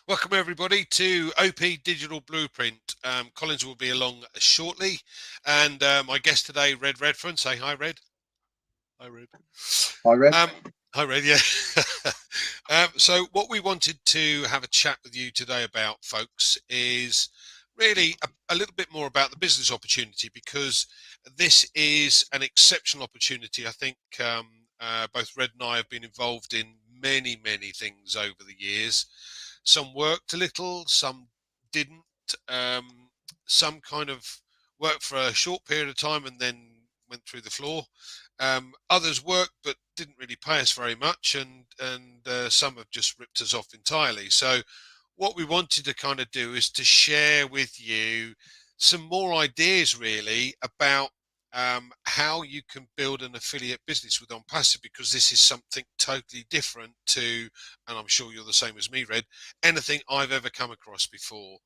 Welcome everybody to OP Digital Blueprint. Collins will be along shortly, and my guest today, Red Redfern. Say hi, Red. Hi, Red. Hi, Red. Hi, Red. Yeah. So what we wanted to have a chat with you today about, folks, is really a little bit more about the business opportunity, because this is an exceptional opportunity. I think both Red and I have been involved in many things over the years. Some worked a little, some didn't. Some kind of worked for a short period of time and then went through the floor. Others worked but didn't really pay us very much, and some have just ripped us off entirely. So what we wanted to kind of do is to share with you some more ideas really about how you can build an affiliate business with OnPassive, because this is something totally different to, and I'm sure you're the same as me, Red, anything I've ever come across before.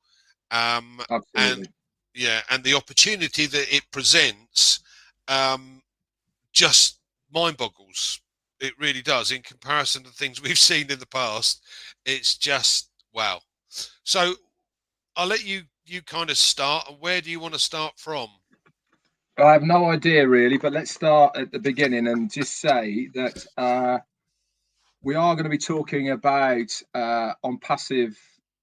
Absolutely. And yeah, and the opportunity that it presents just mind boggles. It really does. In comparison to things we've seen in the past, it's just wow. So I'll let you kind of start. Where do you want to start from? I have no idea really, but let's start at the beginning and just say that we are going to be talking about OnPassive,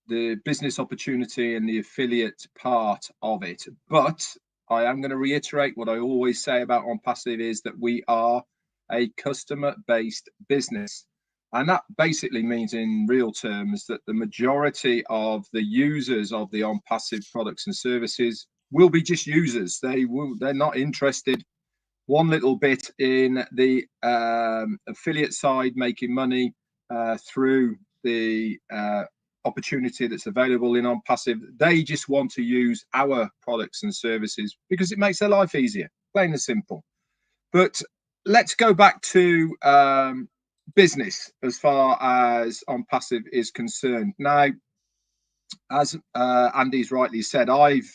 the business opportunity and the affiliate part of it. But I am going to reiterate what I always say about OnPassive is that we are a customer-based business. And that basically means in real terms that the majority of the users of the OnPassive products and services will be just users. They're not interested one little bit in the affiliate side, making money through the opportunity that's available in OnPassive. They just want to use our products and services because it makes their life easier, plain and simple. But let's go back to business as far as OnPassive is concerned. Now, as Andy's rightly said, I've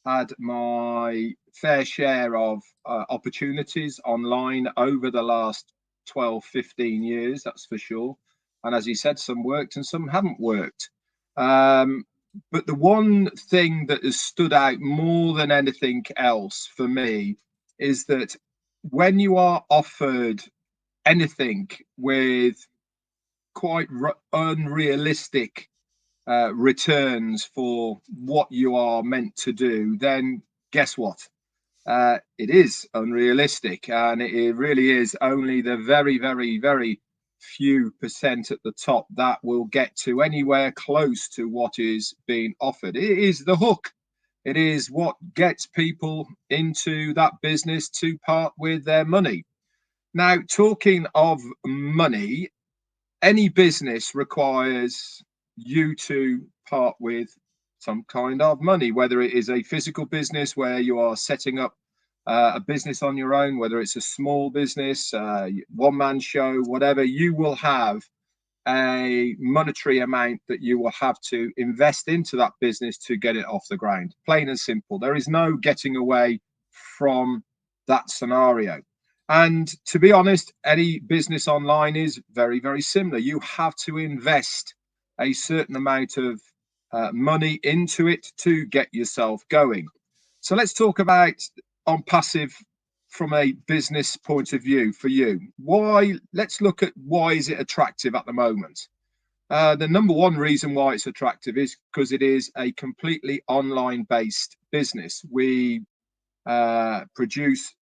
had my fair share of opportunities online over the last 12-15 years, that's for sure. And as he said, some worked and some haven't worked. But the one thing that has stood out more than anything else for me is that when you are offered anything with quite unrealistic returns for what you are meant to do, then guess what? It is unrealistic, and it really is only the very few percent at the top that will get to anywhere close to what is being offered. It is the hook. It is what gets people into that business to part with their money. Now, talking of money, any business requires you to part with some kind of money, whether it is a physical business where you are setting up a business on your own, whether it's a small business, one-man show, whatever, you will have a monetary amount that you will have to invest into that business to get it off the ground. Plain and simple. There is no getting away from that scenario. And to be honest, any business online is very similar. You have to invest a certain amount of money into it to get yourself going. So let's talk about OnPassive from a business point of view for you. Why? Let's look at why is it attractive at the moment. The number one reason why it's attractive is because it is a completely online based business. We produce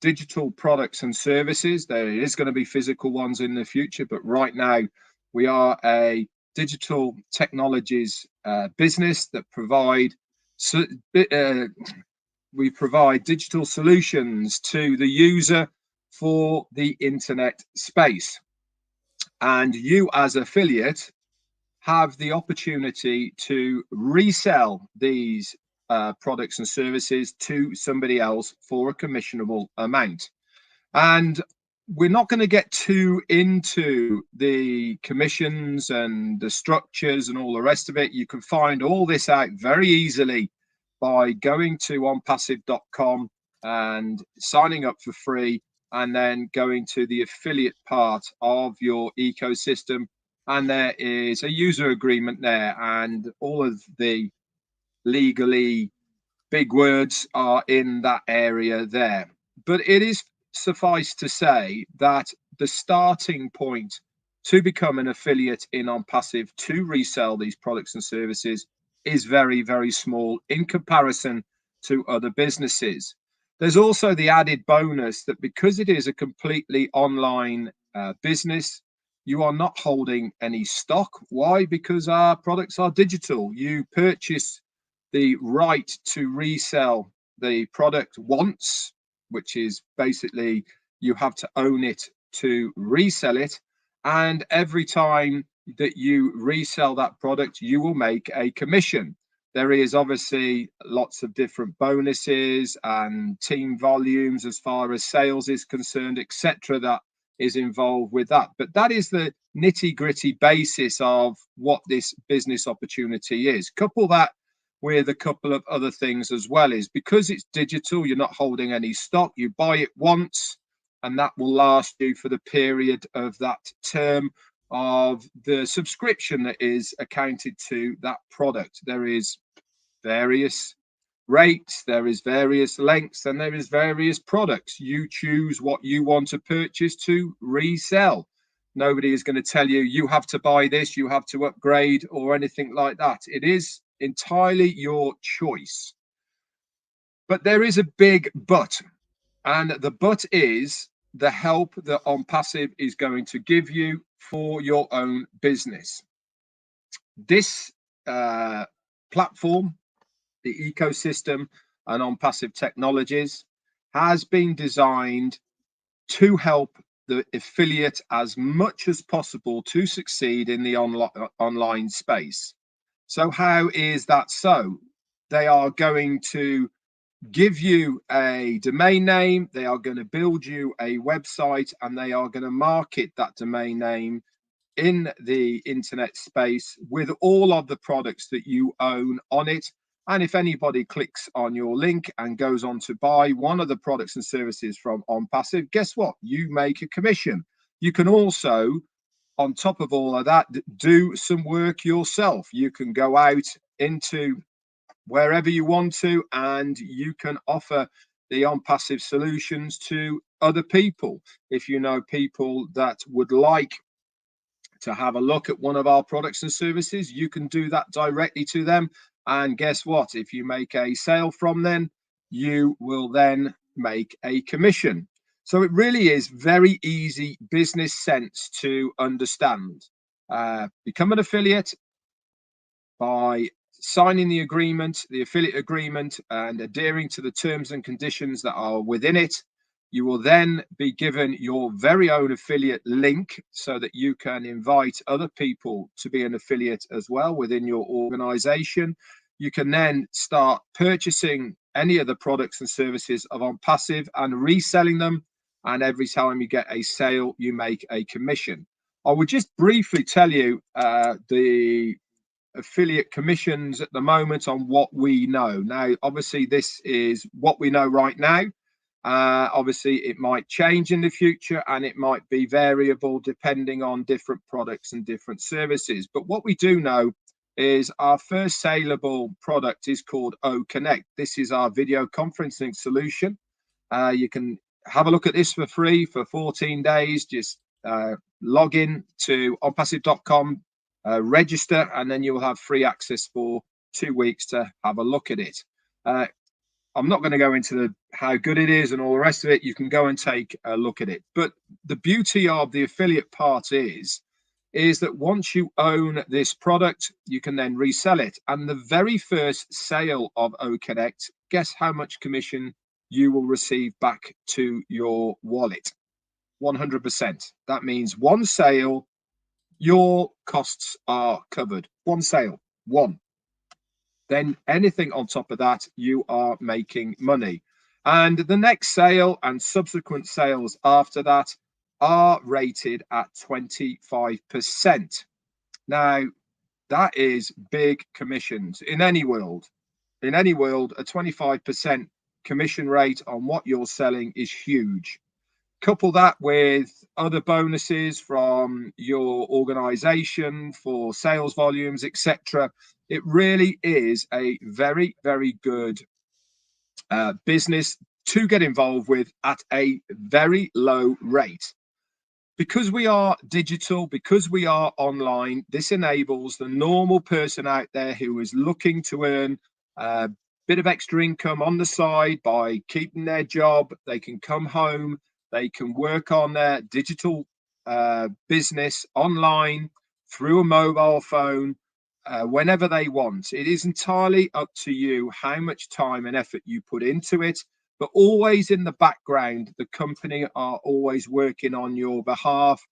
digital products and services. There is going to be physical ones in the future, but right now we are a digital technologies business that we provide digital solutions to the user for the internet space. And you as affiliate have the opportunity to resell these products and services to somebody else for a commissionable amount. And we're not going to get too into the commissions and the structures and all the rest of it. You can find all this out very easily by going to onpassive.com and signing up for free, and then going to the affiliate part of your ecosystem and there is a user agreement there, and all of the legally big words are in that area there. But it is suffice to say that the starting point to become an affiliate in OnPassive to resell these products and services is very, very small in comparison to other businesses. There's also the added bonus that because it is a completely online business, you are not holding any stock. Why? Because our products are digital. You purchase the right to resell the product once, which is basically you have to own it to resell it. And every time that you resell that product, you will make a commission. There is obviously lots of different bonuses and team volumes as far as sales is concerned, etc., that is involved with that. But that is the nitty-gritty basis of what this business opportunity is. Couple that with a couple of other things as well, is because it's digital, you're not holding any stock. You buy it once and that will last you for the period of that term of the subscription that is accounted to that product. There is various rates, there is various lengths, and there is various products. You choose what you want to purchase to resell. Nobody is going to tell you you have to buy this, you have to upgrade, or anything like that. It is entirely your choice. But there is a big but, and the but is the help that OnPassive is going to give you for your own business. This platform, the ecosystem, and OnPassive technologies has been designed to help the affiliate as much as possible to succeed in the online space. So how is that so? They are going to give you a domain name, they are going to build you a website, and they are going to market that domain name in the internet space with all of the products that you own on it. And if anybody clicks on your link and goes on to buy one of the products and services from OnPassive, guess what? You make a commission. You can also, on top of all of that, do some work yourself. You can go out into wherever you want to, and you can offer the OnPassive solutions to other people. If you know people that would like to have a look at one of our products and services, you can do that directly to them. And guess what? If you make a sale from them, you will then make a commission. So it really is very easy business sense to understand. Become an affiliate by signing the agreement, the affiliate agreement, and adhering to the terms and conditions that are within it. You will then be given your very own affiliate link so that you can invite other people to be an affiliate as well within your organization. You can then start purchasing any of the products and services of OnPassive and reselling them. And every time you get a sale, you make a commission. I would just briefly tell you the affiliate commissions at the moment on what we know. Now, obviously, this is what we know right now. Obviously, it might change in the future and it might be variable depending on different products and different services. But what we do know is our first saleable product is called OCONNECT. This is our video conferencing solution. You can have a look at this for free for 14 days. Just log in to onpassive.com, register, and then you will have free access for 2 weeks to have a look at it. I'm not going to go into how good it is and all the rest of it. You can go and take a look at it. But the beauty of the affiliate part is that once you own this product, you can then resell it. And the very first sale of OCONNECT, guess how much commission you will receive back to your wallet? 100%. That means one sale, your costs are covered. One sale, one. Then anything on top of that, you are making money. And the next sale and subsequent sales after that are rated at 25%. Now, that is big commissions in any world. In any world, a 25% commission rate on what you're selling is huge. couple that with other bonuses from your organization for sales volumes, etc. It really is a very, very good business to get involved with at a very low rate. Because we are digital, because we are online, this enables the normal person out there who is looking to earn a bit of extra income on the side by keeping their job. They can come home, they can work on their digital business online through a mobile phone whenever they want. It is entirely up to you how much time and effort you put into it, but always in the background, the company are always working on your behalf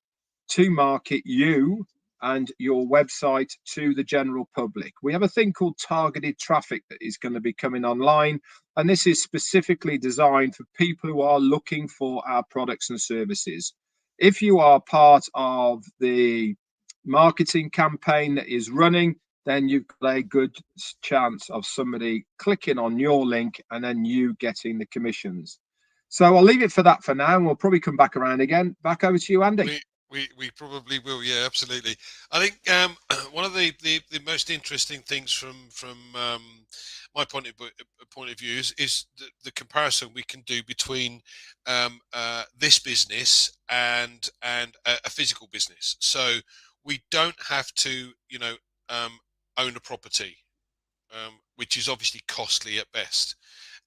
to market you and your website to the general public. We have a thing called targeted traffic that is going to be coming online, and this is specifically designed for people who are looking for our products and services. If you are part of the marketing campaign that is running, then you've got a good chance of somebody clicking on your link and then you getting the commissions. So I'll leave it for that for now, and we'll probably come back around again. Back over to you, Andy. We probably will, yeah, absolutely. I think one of the most interesting things from my point of view is the comparison we can do between this business and a physical business. So we don't have to, own a property, which is obviously costly at best.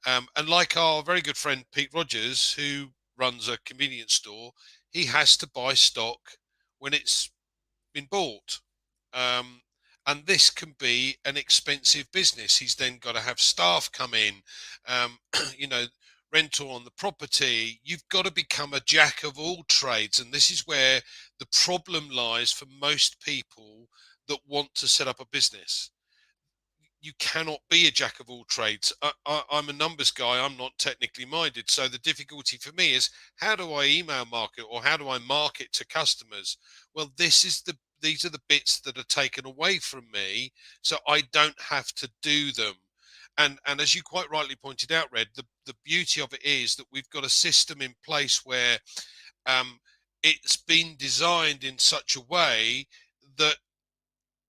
And like our very good friend Pete Rogers, who runs a convenience store, he has to buy stock when it's been bought. Um, and this can be an expensive business. He's then got to have staff come in, um, you know, rental on the property. You've got to become a jack of all trades. And this is where the problem lies for most people that want to set up a business. You cannot be a jack of all trades. I'm a numbers guy. I'm not technically minded. So the difficulty for me is, how do I email market, or how do I market to customers? Well, these are the bits that are taken away from me, so I don't have to do them. And as you quite rightly pointed out, Red, the beauty of it is that we've got a system in place where it's been designed in such a way that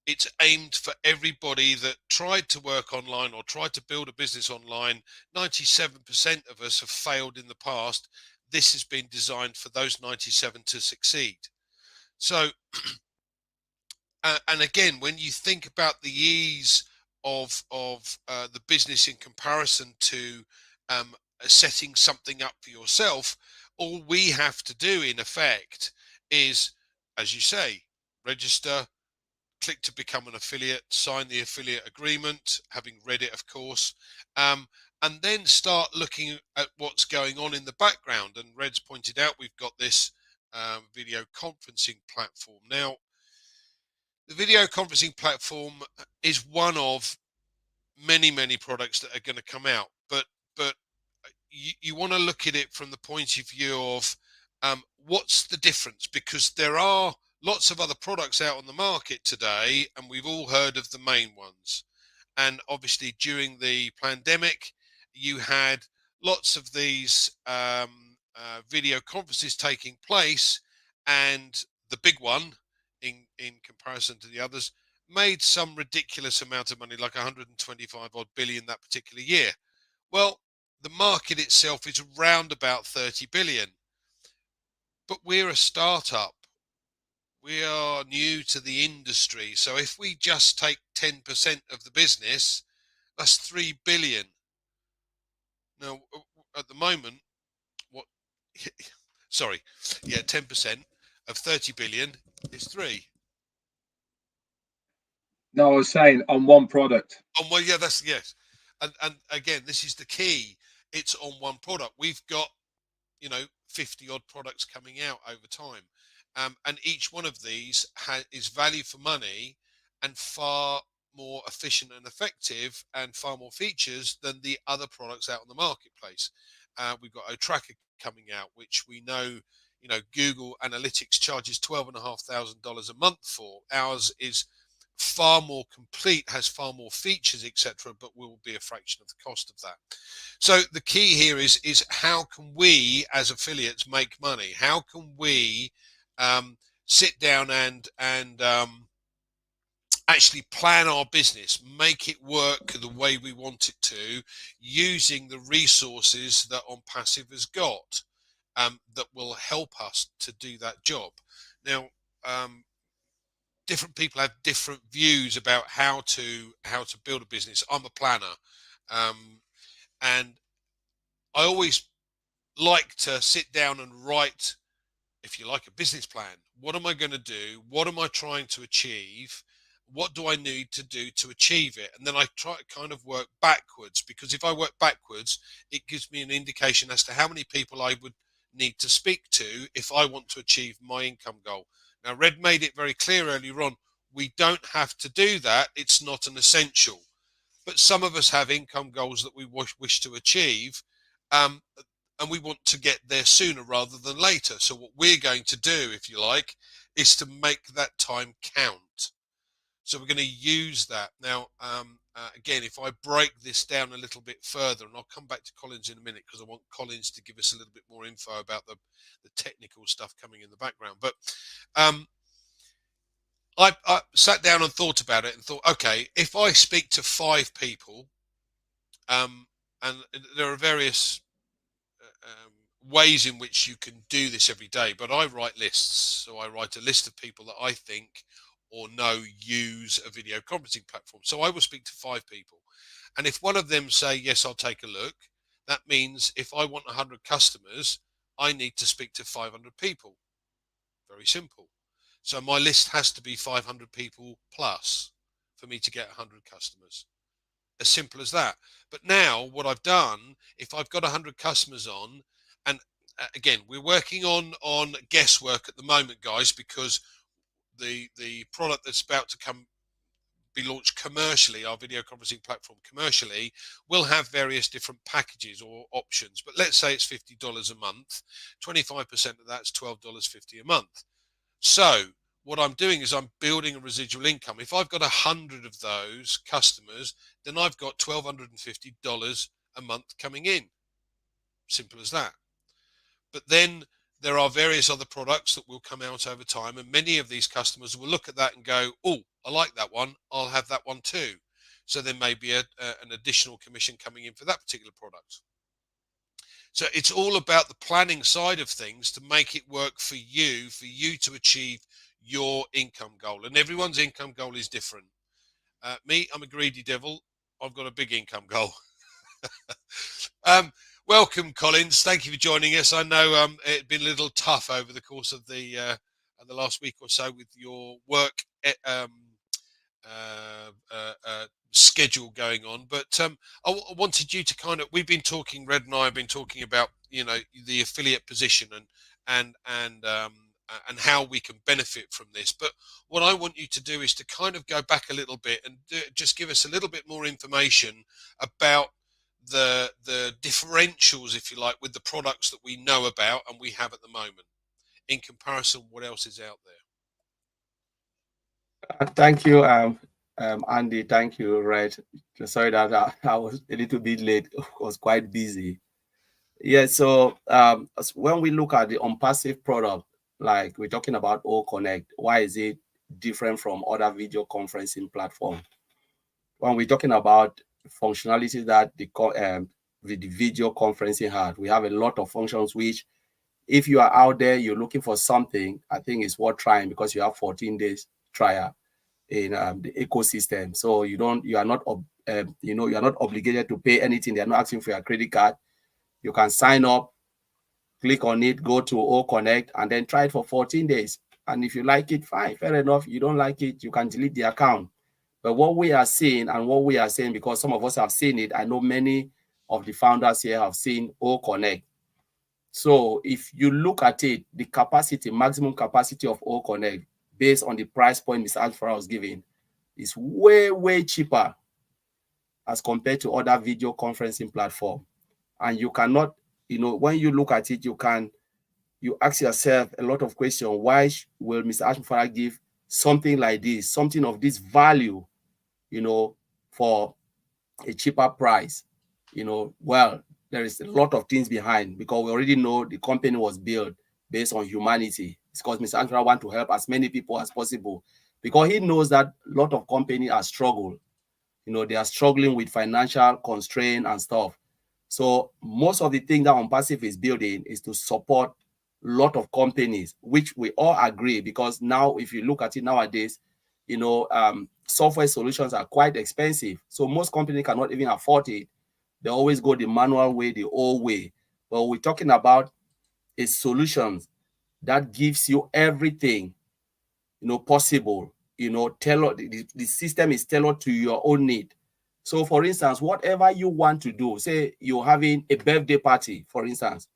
it's aimed for everybody that tried to work online or tried to build a business online. 97% of us have failed in the past. This has been designed for those 97 to succeed. So, and again, when you think about the ease of the business in comparison to setting something up for yourself, all we have to do in effect is, as you say, register, click to become an affiliate, sign the affiliate agreement, having read it, of course, and then start looking at what's going on in the background. And Red's pointed out we've got this video conferencing platform. Now, the video conferencing platform is one of many, many products that are going to come out, but you want to look at it from the point of view of what's the difference, because there are lots of other products out on the market today, and we've all heard of the main ones. And obviously during the pandemic, you had lots of these video conferences taking place, and the big one in comparison to the others made some ridiculous amount of money, like 125 odd billion that particular year. Well, the market itself is around about 30 billion, but we're a startup. We are new to the industry. So if we just take 10% of the business, that's 3 billion. Now, at the moment, what, sorry, yeah, 10% of 30 billion is 3. No, I was saying on one product. Oh, well, yeah, that's, yes. And again, this is the key. It's on one product. We've got, 50 odd products coming out over time. And each one of these is value for money and far more efficient and effective and far more features than the other products out on the marketplace. We've got OTRACKER coming out, which we know, Google Analytics charges $12,500 a month for. Ours is far more complete, has far more features, etc., but will be a fraction of the cost of that. So the key here is how can we as affiliates make money? How can we sit down and actually plan our business, make it work the way we want it to, using the resources that OnPassive has got that will help us to do that job. Now, different people have different views about how to build a business. I'm a planner, and I always like to sit down and write, if you like, a business plan. What am I going to do? What am I trying to achieve? What do I need to do to achieve it? And then I try to kind of work backwards, because if I work backwards, it gives me an indication as to how many people I would need to speak to if I want to achieve my income goal. Now, Red made it very clear earlier on, we don't have to do that. It's not an essential. But some of us have income goals that we wish to achieve, and we want to get there sooner rather than later. So what we're going to do, if you like, is to make that time count. So we're going to use that. Now, again, if I break this down a little bit further, and I'll come back to Collins in a minute because I want Collins to give us a little bit more info about the technical stuff coming in the background. But I sat down and thought about it and thought, okay, if I speak to 5 people, and there are various ways in which you can do this every day, but I write lists. So I write a list of people that I think or know use a video conferencing platform. So I will speak to 5 people. And if one of them say, yes, I'll take a look, that means if I want 100 customers, I need to speak to 500 people. Very simple. So my list has to be 500 people plus for me to get 100 customers. As simple as that. But now what I've done, if I've got 100 customers on, and again, we're working on guesswork at the moment, guys, because the product that's about to be launched commercially, our video conferencing platform commercially, will have various different packages or options. But let's say it's $50 a month. 25% of that's $12.50 a month. So what I'm doing is I'm building a residual income. If I've got 100 of those customers, then I've got $1,250 a month coming in. Simple as that. But then there are various other products that will come out over time, and many of these customers will look at that and go, oh, I like that one, I'll have that one too. So there may be an additional commission coming in for that particular product. So it's all about the planning side of things to make it work for you to achieve your income goal. And everyone's income goal is different. Me, I'm a greedy devil. I've got a big income goal. Welcome, Collins. Thank you for joining us. I know it's been a little tough over the course of the last week or so with your work schedule going on, but I wanted you to kind of, we've been talking, Red and I have been talking about, you know, the affiliate position and how we can benefit from this. But what I want you to do is to kind of go back a little bit and just give us a little bit more information about the differentials, if you like, with the products that we know about and we have at the moment in comparison to what else is out there. Thank you, Andy. Thank you, Red. Sorry that I was a little bit late. I was quite busy. Yeah, so when we look at the OnPassive product, like we're talking about OCONNECT, why is it different from other video conferencing platforms? When we're talking about functionality that the video conferencing had, we have a lot of functions which, if you are out there, you're looking for something, I think it's worth trying because you have 14 days trial in the ecosystem. So you are not obligated to pay anything. They're not asking for your credit card. You can sign up, click on it, go to OCONNECT, and then try it for 14 days. And if you like it, fine, fair enough. You don't like it, you can delete the account. But what we are seeing and what we are saying, because some of us have seen it, I know many of the founders here have seen OCONNECT. So if you look at it, the capacity, maximum capacity of OCONNECT, based on the price point Mr. Alfred was giving, is way, way cheaper as compared to other video conferencing platforms. And you cannot, when you look at it, you ask yourself a lot of questions. Why will Mr. Alfred give something like this, something of this value, you know, for a cheaper price, you know, well, there is a lot of things behind, because we already know the company was built based on humanity. It's because Mr. Andrew want to help as many people as possible, because he knows that a lot of companies are struggling. You know, they are struggling with financial constraint and stuff. So most of the things that OnPassive is building is to support a lot of companies, which we all agree, because now if you look at it nowadays, you know, software solutions are quite expensive. So most companies cannot even afford it. They always go the manual way, the old way. But we're talking about a solution that gives you everything, you know, possible, you know, tailored. The system is tailored to your own need. So for instance, whatever you want to do, say you're having a birthday party, for instance,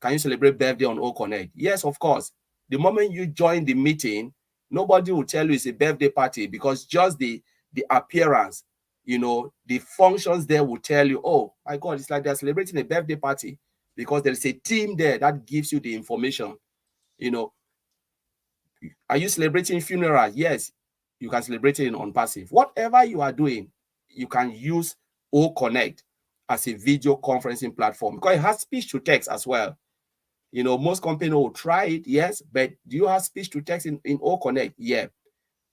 can you celebrate birthday on OCONNECT? Yes, of course. The moment you join the meeting, nobody will tell you it's a birthday party, because just the appearance, you know, the functions there will tell you, oh my God, it's like they're celebrating a birthday party, because there is a team there that gives you the information. You know, are you celebrating funeral? Yes, you can celebrate it in OnPassive. Whatever you are doing, you can use OCONNECT as a video conferencing platform, because it has speech to text as well. You know, most companies will try it, yes, but do you have speech to text in OCONNECT? Yeah.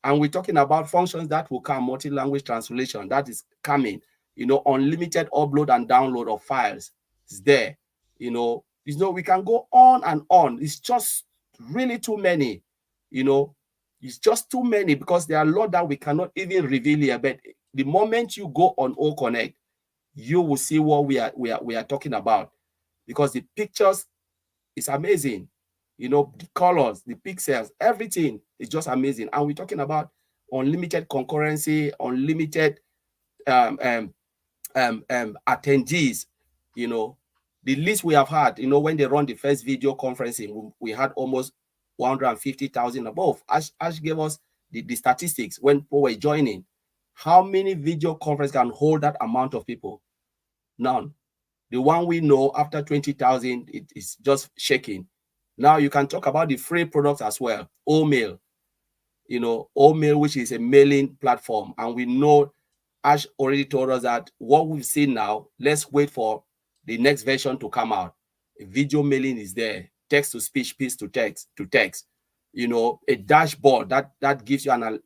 And we're talking about functions that will come, multi-language translation, that is coming, you know, unlimited upload and download of files is there. You know, we can go on and on. It's just really too many, you know, it's just too many, because there are a lot that we cannot even reveal here. But the moment you go on OCONNECT, you will see what we are talking about, because the pictures is amazing. You know, the colors, the pixels, everything is just amazing. And we're talking about unlimited concurrency, unlimited attendees. You know, the least we have had, you know, when they run the first video conferencing, we had almost 150,000 above. Ash gave us the statistics when people were joining. How many video conference can hold that amount of people? None. The one we know, after 20,000, it is just shaking. Now you can talk about the free products as well. OMail, you know, OMail, which is a mailing platform. And we know Ash already told us that what we've seen now, let's wait for the next version to come out. Video mailing is there, text to speech, speech to text, you know, a dashboard that gives you an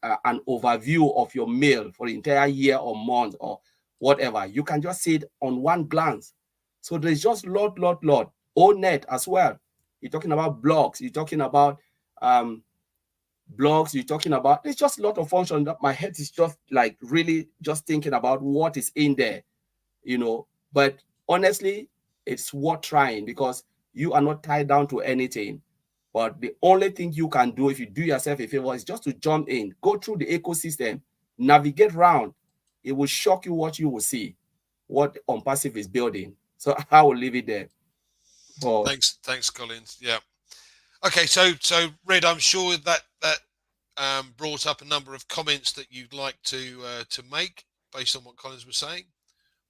overview of your mail for the entire year or month or whatever. You can just see it on one glance. So there's just lot. ONET as well. You're talking about blogs. You're talking about blogs. You're talking about, there's just a lot of functions that my head is just like really just thinking about what is in there, you know. But honestly, it's worth trying, because you are not tied down to anything. But the only thing you can do, if you do yourself a favor, is just to jump in, go through the ecosystem, navigate around. It will shock you what you will see, what OnPassive is building. So I will leave it there. Oh. Thanks, Collins. Yeah. Okay, so Red, I'm sure that brought up a number of comments that you'd like to make based on what Collins was saying.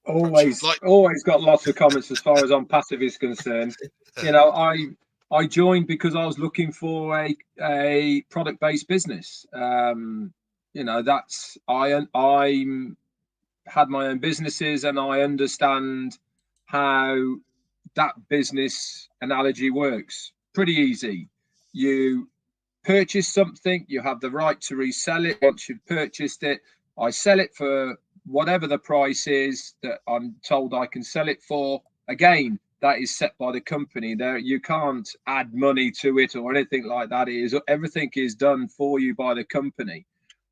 Always got lots of comments as far as OnPassive is concerned. You know, I joined because I was looking for a product-based business. You know, that's I had my own businesses, and I understand how that business analogy works. Pretty easy. You purchase something, you have the right to resell it. Once you've purchased it, I sell it for whatever the price is that I'm told I can sell it for. Again, that is set by the company. There, you can't add money to it or anything like that. Everything is done for you by the company,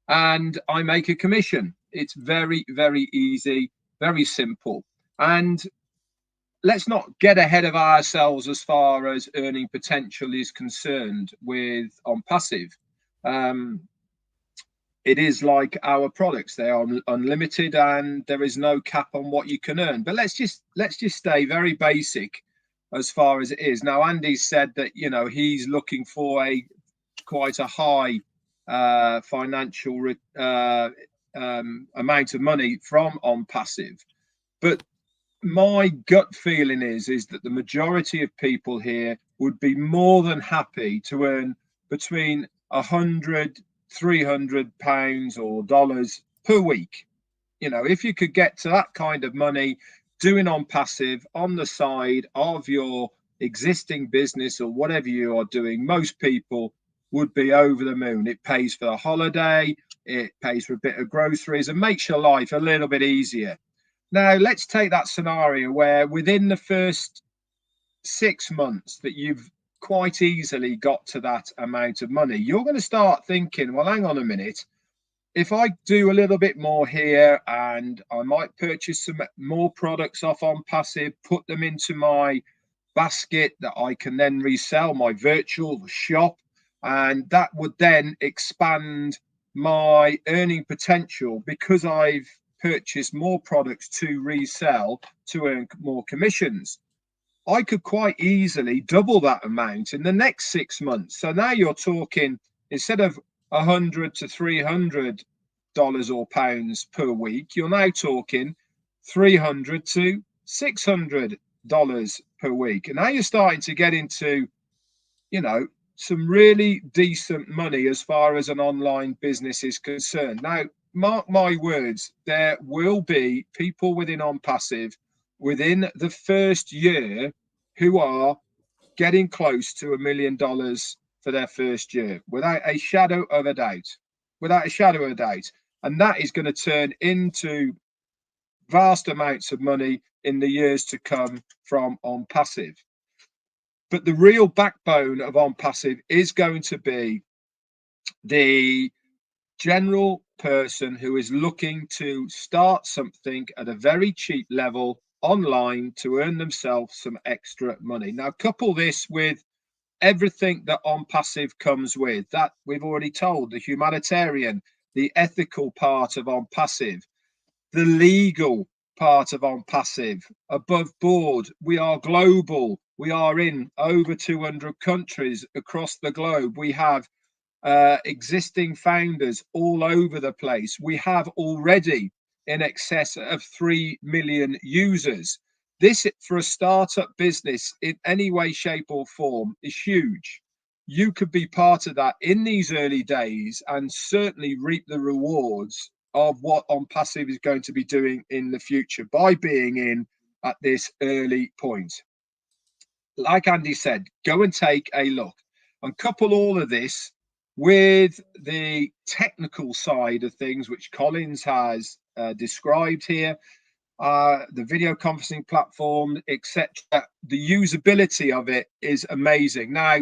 and I make a commission. It's very, very easy, very simple. And let's not get ahead of ourselves as far as earning potential is concerned with OnPassive. It is like our products; they are unlimited, and there is no cap on what you can earn. But let's just stay very basic as far as it is. Now, Andy said that, you know, he's looking for quite a high financial amount of money from OnPassive, but my gut feeling is that the majority of people here would be more than happy to earn between 100 £300 or dollars per week. You know, if you could get to that kind of money doing OnPassive on the side of your existing business or whatever you are doing, most people would be over the moon. It pays for the holiday, it pays for a bit of groceries, and makes your life a little bit easier. Now, let's take that scenario where within the first 6 months that you've quite easily got to that amount of money, you're going to start thinking, well, hang on a minute. If I do a little bit more here and I might purchase some more products off OnPassive, put them into my basket that I can then resell, my virtual shop, and that would then expand my earning potential because I've purchased more products to resell to earn more commissions. I could quite easily double that amount in the next 6 months. So now you're talking, instead of $100 to $300 or pounds per week, you're now talking $300 to $600 per week. And now you're starting to get into, you know, some really decent money as far as an online business is concerned. Now, mark my words, there will be people within OnPassive within the first year who are getting close to $1 million for their first year, without a shadow of a doubt. Without a shadow of a doubt. And that is going to turn into vast amounts of money in the years to come from OnPassive. But the real backbone of OnPassive is going to be the general person who is looking to start something at a very cheap level online to earn themselves some extra money. Now, couple this with everything that OnPassive comes with, that we've already told, the humanitarian, the ethical part of OnPassive, the legal part of OnPassive, above board. We are global. We are in over 200 countries across the globe. We have existing founders all over the place. We have already in excess of 3 million users. This, for a startup business in any way, shape or form, is huge. You could be part of that in these early days and certainly reap the rewards of what OnPassive is going to be doing in the future by being in at this early point. Like Andy said, go and take a look and couple all of this with the technical side of things, which Collins has described here, the video conferencing platform, etc. The usability of it is amazing. Now,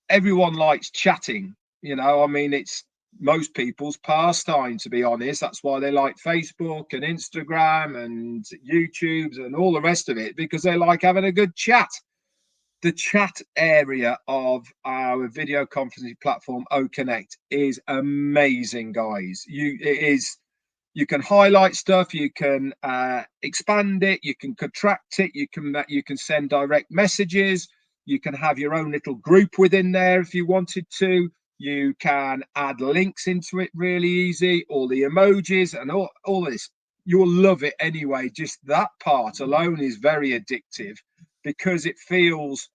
everyone likes chatting, you know, I mean, it's most people's pastime, to be honest. That's why they like Facebook and Instagram and YouTubes and all the rest of it, because they like having a good chat. The chat area of our video conferencing platform, OCONNECT, is amazing, guys. You can highlight stuff, you can expand it, you can contract it, you can send direct messages, you can have your own little group within there if you wanted to. You can add links into it really easy, all the emojis and all this. You'll love it anyway. Just that part alone is very addictive because it feels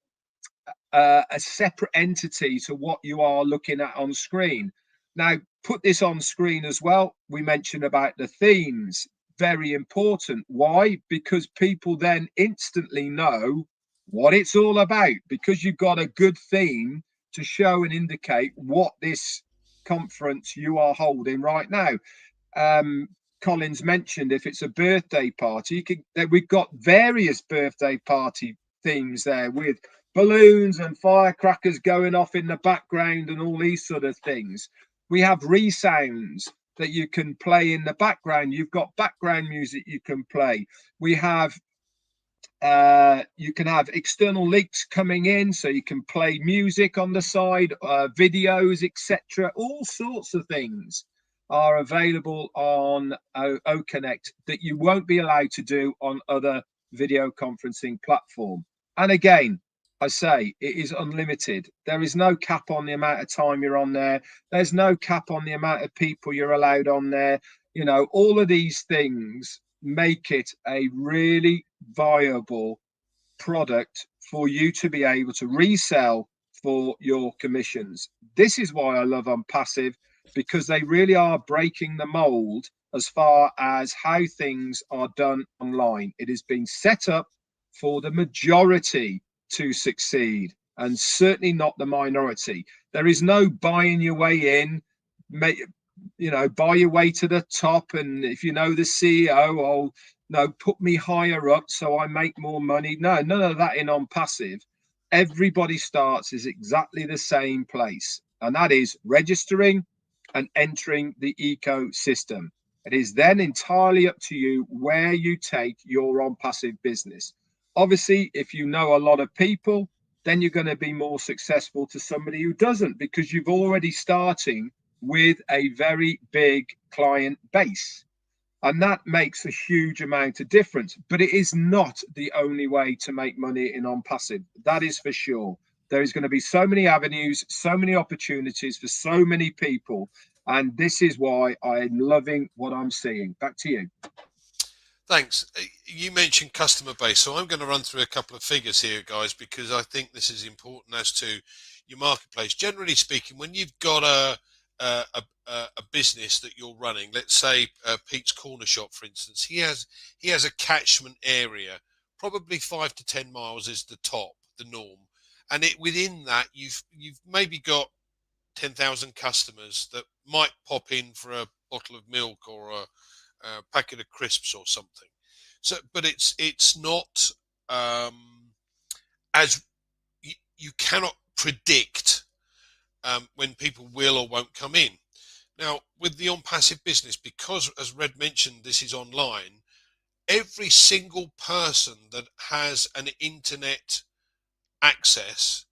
a separate entity to what you are looking at on screen. Now, put this on screen as well. We mentioned about the themes. Very important. Why? Because people then instantly know what it's all about, because you've got a good theme to show and indicate what this conference you are holding right now. Collins mentioned if it's a birthday party, we've got various birthday party themes there with balloons and firecrackers going off in the background and all these sort of things. We have resounds that you can play in the background. You've got background music you can play. We have you can have external links coming in, so you can play music on the side, videos, etc. All sorts of things are available on OCONNECT that you won't be allowed to do on other video conferencing platform. And again, I say it is unlimited. There is no cap on the amount of time you're on there. There's no cap on the amount of people you're allowed on there. You know, all of these things make it a really viable product for you to be able to resell for your commissions. This is why I love OnPassive. because they really are breaking the mold as far as how things are done online. It has been set up for the majority to succeed, and certainly not the minority. There is no buying your way in, buy your way to the top, and if you know the CEO, oh no, put me higher up so I make more money. No, none of that in OnPassive. Everybody starts is exactly the same place, and that is registering and entering the ecosystem. It is then entirely up to you where you take your OnPassive business. Obviously, if you know a lot of people, then you're going to be more successful to somebody who doesn't, because you've already starting with a very big client base. And that makes a huge amount of difference. But it is not the only way to make money in OnPassive. That is for sure. There is going to be so many avenues, so many opportunities for so many people. And this is why I'm loving what I'm seeing. Back to you. Thanks. You mentioned customer base, so I'm going to run through a couple of figures here, guys, because I think this is important as to your marketplace. Generally speaking, when you've got a business that you're running, let's say Pete's Corner Shop, for instance, he has a catchment area, probably 5 to 10 miles is the top, the norm, and within that you've maybe got 10,000 customers that might pop in for a bottle of milk or a packet of crisps or something. So, but it's not as you cannot predict when people will or won't come in. Now, with the OnPassive business, because as Red mentioned, this is online, every single person that has an internet access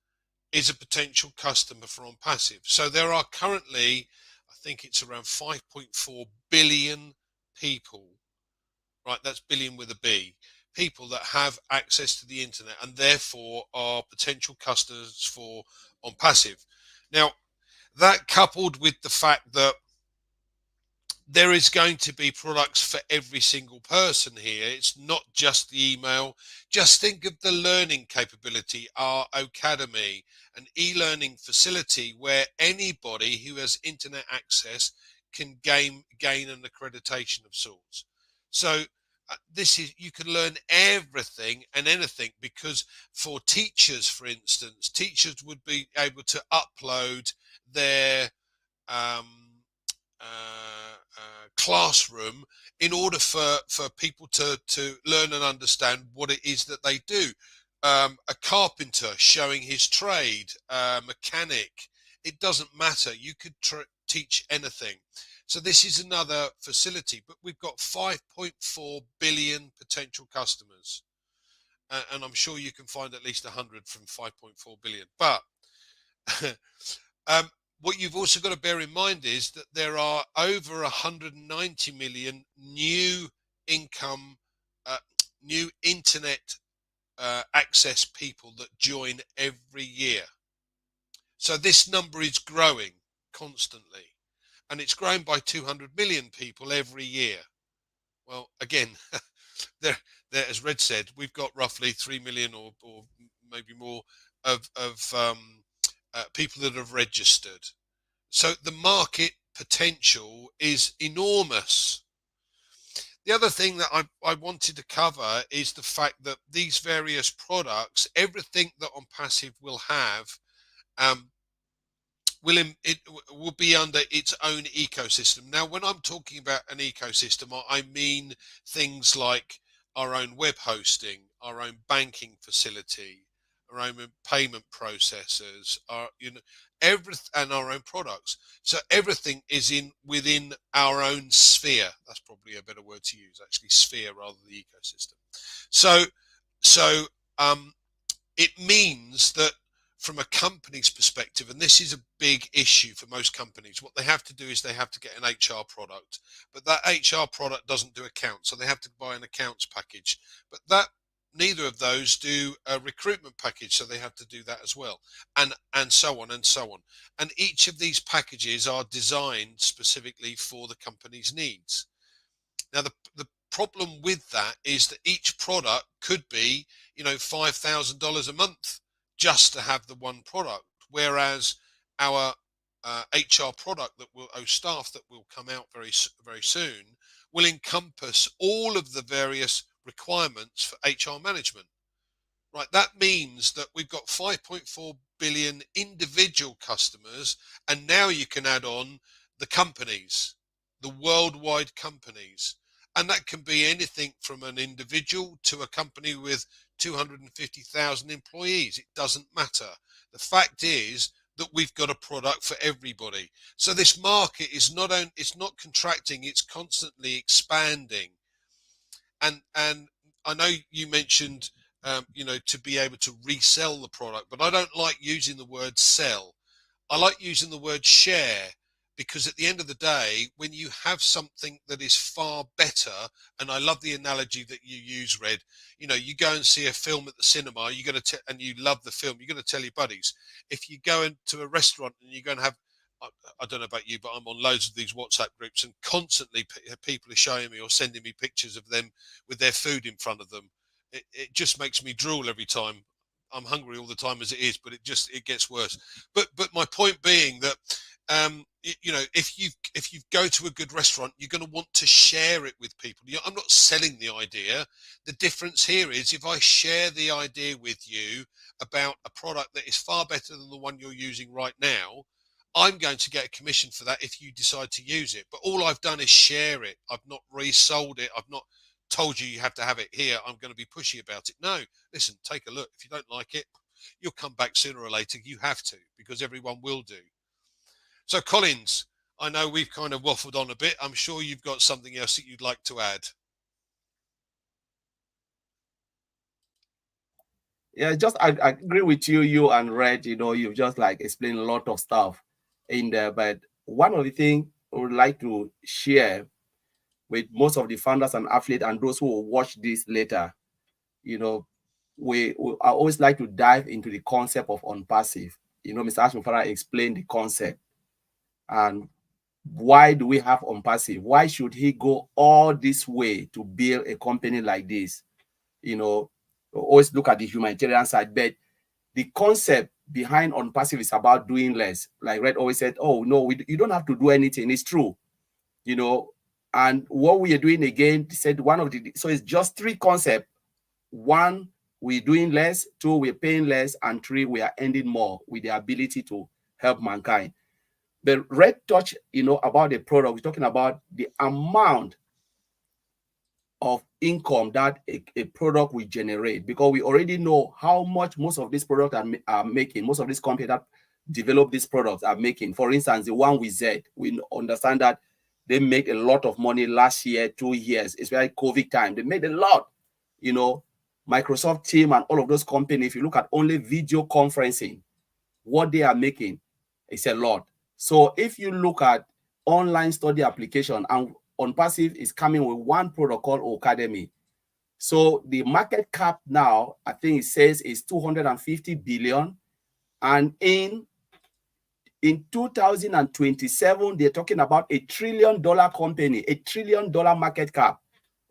is a potential customer for OnPassive. So there are currently, I think it's around 5.4 billion people, right? That's billion with a B, people that have access to the internet and therefore are potential customers for OnPassive. Now, that coupled with the fact that there is going to be products for every single person here. It's not just the email. Just think of the learning capability, our Academy, an e-learning facility where anybody who has internet access can gain an accreditation of sorts. So you can learn everything and anything, because for teachers, for instance, teachers would be able to upload their classroom in order for people to learn and understand what it is that they do. A carpenter showing his trade, mechanic, it doesn't matter. You could teach anything. So this is another facility, but we've got 5.4 billion potential customers. And I'm sure you can find at least 100 from 5.4 billion. But what you've also got to bear in mind is that there are over 190 million new internet access people that join every year. So this number is growing constantly, and it's grown by 200 million people every year. Well, again, there, as Red said, we've got roughly 3 million or maybe more of people that have registered. So the market potential is enormous. The other thing that I wanted to cover is the fact that these various products, everything that OnPassive will have, will be under its own ecosystem. Now, when I'm talking about an ecosystem, I mean things like our own web hosting, our own banking facility, our own payment processors, and our own products. So everything is within our own sphere. That's probably a better word to use, actually, sphere rather than the ecosystem. So it means that from a company's perspective, and this is a big issue for most companies, what they have to do is they have to get an HR product, but that HR product doesn't do accounts, so they have to buy an accounts package. But neither of those do a recruitment package, so they have to do that as well, and so on and so on. And each of these packages are designed specifically for the company's needs. Now, the problem with that is that each product could be, $5,000 a month just to have the one product, whereas our HR product that will, staff that will come out very soon, will encompass all of the various requirements for HR management. Right, that means that we've got 5.4 billion individual customers, and now you can add on the companies, the worldwide companies, and that can be anything from an individual to a company with 250,000 employees. It doesn't matter. The fact is that we've got a product for everybody. So this market is it's not contracting, it's constantly expanding. And I know you mentioned to be able to resell the product, but I don't like using the word sell. I like using the word share, because at the end of the day, when you have something that is far better, and I love the analogy that you use, Red, you go and see a film at the cinema, and you love the film, you're going to tell your buddies. If you go into a restaurant and you're going to have, I don't know about you, but I'm on loads of these WhatsApp groups, and constantly people are showing me or sending me pictures of them with their food in front of them. It just makes me drool every time. I'm hungry all the time as it is, but it gets worse. But my point being that if you go to a good restaurant, you're going to want to share it with people. I'm not selling the idea. The difference here is if I share the idea with you about a product that is far better than the one you're using right now, I'm going to get a commission for that if you decide to use it. But all I've done is share it. I've not resold it. I've not told you have to have it here. I'm going to be pushy about it. No, listen, take a look. If you don't like it, you'll come back sooner or later. You have to, because everyone will do. So Collins, I know we've kind of waffled on a bit. I'm sure you've got something else that you'd like to add. Yeah, I agree with you and Red. You've just like explained a lot of stuff in there. But one of the things I would like to share with most of the founders and affiliates and those who will watch this later, I always like to dive into the concept of OnPassive. Mr. Ashmufara explained the concept. And why do we have OnPassive? Why should he go all this way to build a company like this? Always look at the humanitarian side, but the concept behind OnPassive is about doing less. Like Red always said, oh, no, you don't have to do anything. It's true, and what we are doing again, he said so it's just three concepts. One, we're doing less. Two, we're paying less. And three, we are earning more with the ability to help mankind. But Red touched, about the product. We're talking about the amount of income that a product will generate, because we already know how much most of these products are making. Most of these companies that develop these products are making. For instance, the one with Z, we understand that they made a lot of money last year, 2 years, especially COVID time. They made a lot. Microsoft Team and all of those companies, if you look at only video conferencing, what they are making is a lot. So if you look at online study application, and OnPassive is coming with one product called OCademy. So the market cap now, I think it says, is 250 billion. And in 2027, they're talking about $1 trillion company, $1 trillion market cap.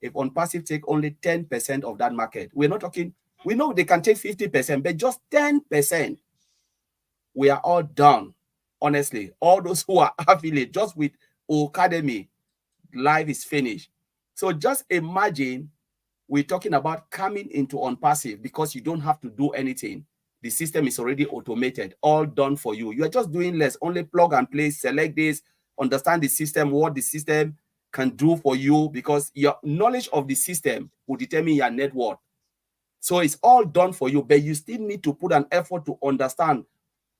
If OnPassive take only 10% of that market, we're not talking, we know they can take 50%, but just 10%, we are all done. Honestly, all those who are affiliated, just with OCademy, life is finished. So just imagine we're talking about coming into OnPassive, because you don't have to do anything. The system is already automated, all done for you. You are just doing less, only plug and play, select this, understand the system, what the system can do for you, because your knowledge of the system will determine your net worth. So it's all done for you, but you still need to put an effort to understand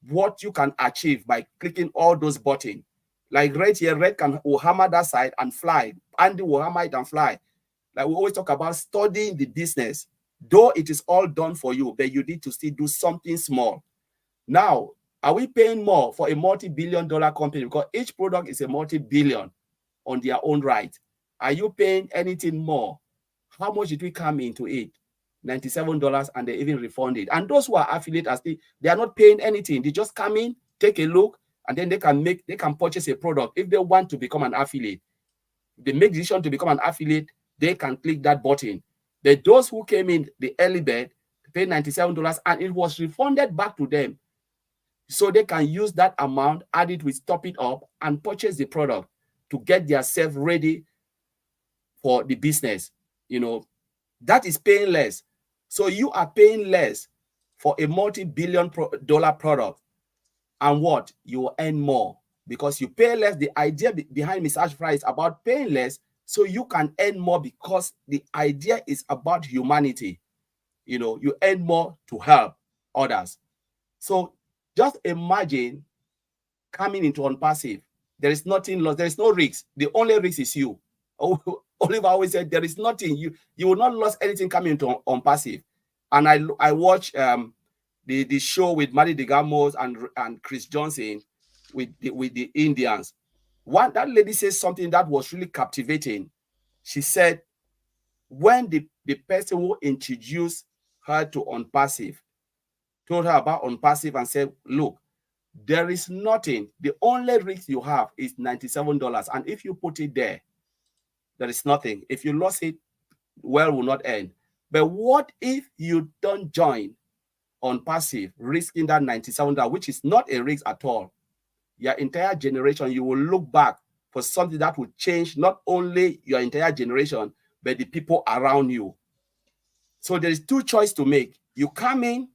what you can achieve by clicking all those buttons. Like right here, Red will hammer that side and fly. Andy will hammer it and fly. Like we always talk about studying the business. Though it is all done for you, but you need to still do something small. Now, are we paying more for a multi-billion-dollar company? Because each product is a multi-billion on their own right. Are you paying anything more? How much did we come into it? $97, and they even refund it. And those who are affiliates, they are not paying anything. They just come in, take a look, and then they can purchase a product. If they want to become an affiliate, they make the decision to become an affiliate, they can click that button. But those who came in the early bird paid $97, and it was refunded back to them. so they can use that amount, add it with top it up, and purchase the product to get themselves ready for the business. You know, that is paying less. So you are paying less for a multi-billion dollar product, and what? You will earn more because you pay less. The idea behind Miss Ashfry is about paying less so you can earn more, because the idea is about humanity. You know, you earn more to help others. So just imagine coming into OnPassive. There is nothing lost. There is no risk. The only risk is you. Oliver always said there is nothing. You will not lose anything coming into OnPassive. And I watch the show with Madi Digamos and Chris Johnson with the Indians. That lady says something that was really captivating. She said, when the person who introduced her to OnPassive told her about OnPassive and said, look, there is nothing. The only risk you have is $97. And if you put it there, there is nothing. If you lost it, well will not end. But what if you don't join OnPassive, risking that $97, which is not a risk at all? Your entire generation, you will look back for something that will change not only your entire generation, but the people around you. So there is two choices to make. You come in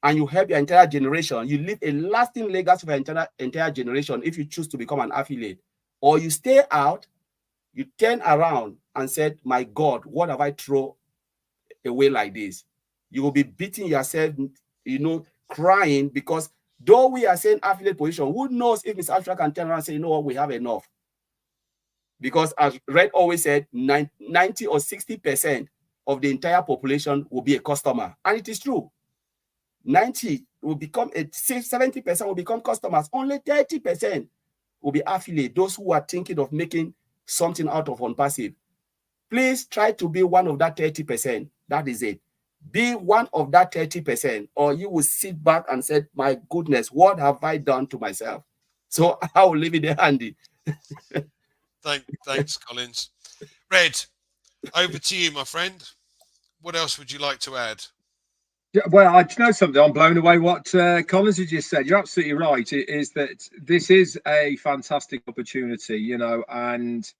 and you help your entire generation. You leave a lasting legacy for your entire generation if you choose to become an affiliate. Or you stay out, you turn around and said, my God, what have I thrown away like this? You will be beating yourself, you know, crying, because though we are saying affiliate position, who knows if Ms. Ashra can turn around and say, you know what, we have enough. Because as Red always said, 90 or 60% of the entire population will be a customer. And it is true. 90 will become 70% will become customers. Only 30% will be affiliate. Those who are thinking of making something out of OnPassive. Please try to be one of that 30%. That is it. Be one of that 30%, or you will sit back and say, my goodness, what have I done to myself? So I will leave it there, Andy. Thanks, Collins. Red, over to you, my friend. What else would you like to add? Yeah, well, I know something. I'm blown away what Collins has just said. You're absolutely right. It is that this is a fantastic opportunity, you know, and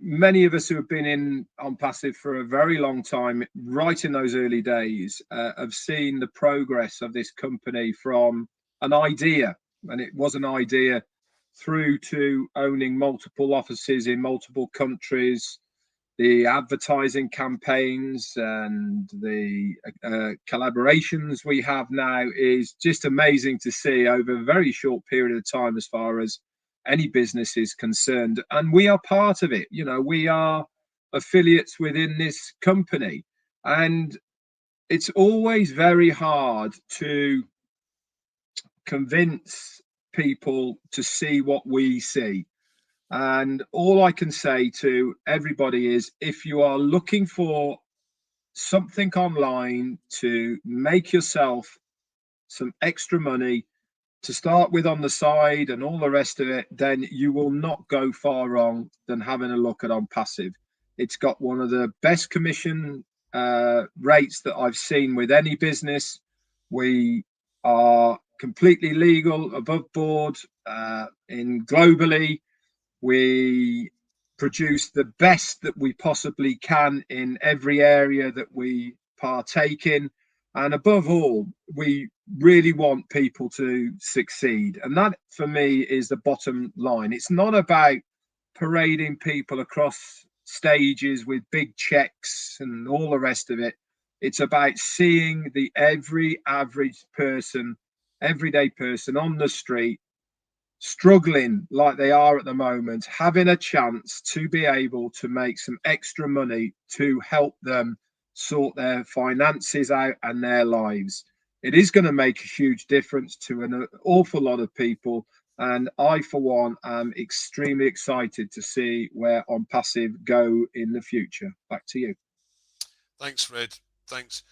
many of us who have been in OnPassive for a very long time, right in those early days, have seen the progress of this company from an idea, and it was an idea, through to owning multiple offices in multiple countries, the advertising campaigns and the collaborations we have now is just amazing to see over a very short period of time as far as any business is concerned. And we are part of it. You know, we are affiliates within this company. And it's always very hard to convince people to see what we see. And all I can say to everybody is, if you are looking for something online to make yourself some extra money to start with on the side and all the rest of it, then you will not go far wrong than having a look at OnPassive. It's got one of the best commission rates that I've seen with any business. We are completely legal, above board, in globally. We produce the best that we possibly can in every area that we partake in. And above all, we really want people to succeed. And that, for me, is the bottom line. It's not about parading people across stages with big checks and all the rest of it. It's about seeing the every average person, everyday person on the street, struggling like they are at the moment, having a chance to be able to make some extra money to help them sort their finances out and their lives. It is going to make a huge difference to an awful lot of people. And I, for one, am extremely excited to see where OnPassive go in the future. Back to you. Thanks, Red. Thanks.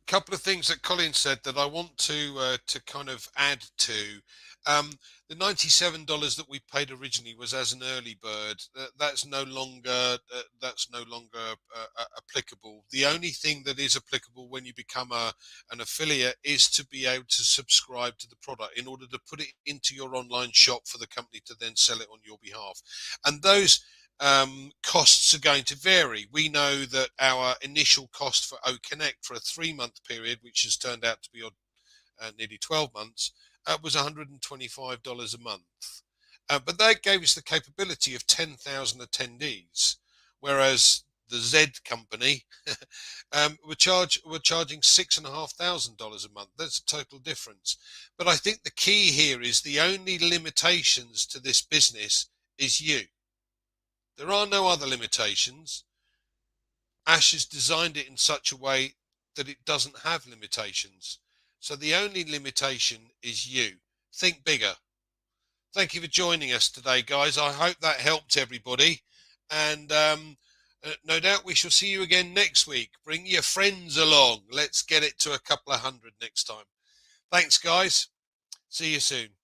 couple of things that Colin said that I want to kind of add to. The $97 that we paid originally was as an early bird. That's no longer applicable. The only thing that is applicable when you become an affiliate is to be able to subscribe to the product in order to put it into your online shop for the company to then sell it on your behalf. And those costs are going to vary. We know that our initial cost for OCONNECT for a 3-month period, which has turned out to be nearly 12 months, was $125 a month. But that gave us the capability of 10,000 attendees, whereas the Z company were charging $6,500 a month. That's a total difference. But I think the key here is the only limitations to this business is you. There are no other limitations. Ash has designed it in such a way that it doesn't have limitations. So the only limitation is you. Think bigger. Thank you for joining us today, guys. I hope that helped everybody. And no doubt we shall see you again next week. Bring your friends along. Let's get it to a couple of hundred next time. Thanks, guys. See you soon.